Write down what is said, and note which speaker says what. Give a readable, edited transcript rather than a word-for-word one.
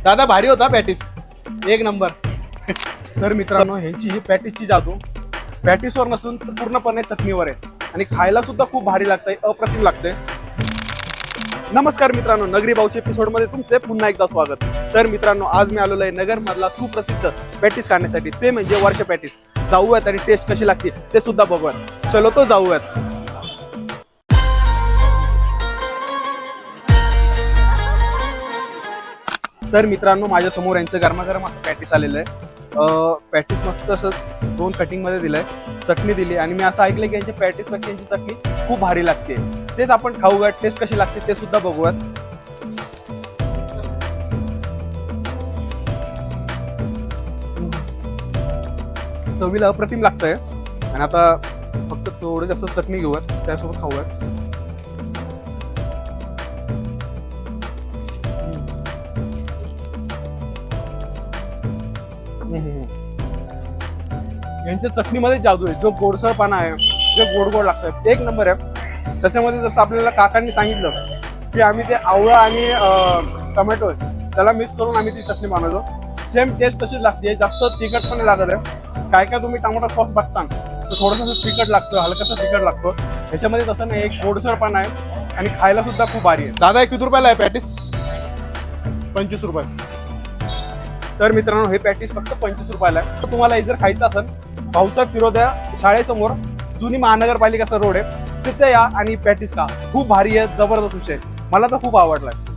Speaker 1: दादा भारी होता पॅटीस, एक नंबर. तर मित्रांनो, ह्यांची ही पॅटीसची जादू पॅटीसवर नसून तर पूर्णपणे चटणीवर आहे आणि खायला सुद्धा खूप भारी लागतंय, अप्रतिम लागतंय. नमस्कार मित्रांनो, नगरी भाऊच्या एपिसोडमध्ये तुमचे पुन्हा एकदा स्वागत. तर मित्रांनो, आज मी आलेलो आहे नगर मधला सुप्रसिद्ध पॅटीस खाण्यासाठी, ते म्हणजे वर्ष पॅटीस. जाऊयात आणि टेस्ट कशी लागते ते सुद्धा बघूयात. चलो तो जाऊयात. तर मित्रांनो, माझ्या समोर यांचं गरमागरम असं पॅटीस आलेलं आहे. पॅटीस मस्त असं 2 कटिंग मध्ये दिलंय, चटणी दिली आणि मी असं ऐकलं की यांच्या पॅटीस पेक्षा यांची चटणी खूप भारी लागते. तेच आपण खाऊयात, टेस्ट कशी लागते ते सुद्धा बघूयात. चवीला अप्रतिम लागतंय आणि आता फक्त थोडं जास्त चटणी घेऊयात, त्यासोबत खाऊयात. यांच्या चटणीमध्ये जादू आहे, जो गोडसरपणा आहे, जे गोड गोड लागतं, एक नंबर आहे. त्याच्यामध्ये जसं आपल्याला काकांनी सांगितलं की आम्ही ते आवळा आणि टोमॅटो त्याला मिक्स करून आम्ही ती चटणी बनवतो. सेम टेस्ट तशीच लागते, जास्त तिखट पण लागत आहे. काय काय तुम्ही टोमॅटो सॉस बघता तर थोडंसं तिखट लागतं, हलकासा तिखट लागतो. ह्याच्यामध्ये तसं नाही, एक गोडसरपणा आहे आणि खायला सुद्धा खूप भारी आहे. दादा, एक किती रुपयाला आहे पॅटीस? 25 रुपये. तर मित्रांनो, हे पॅटीस फक्त 25 रुपयाला आहे. तर तुम्हाला जर खायचं असेल, भाऊसाहेब फिरोद्या शाळेसमोर जुनी महानगरपालिका रोड आहे, तिथे या आणि पॅटीस खा. खूप भारी आहे, जबरदस्त विषय, मला तर खूप आवडलाय.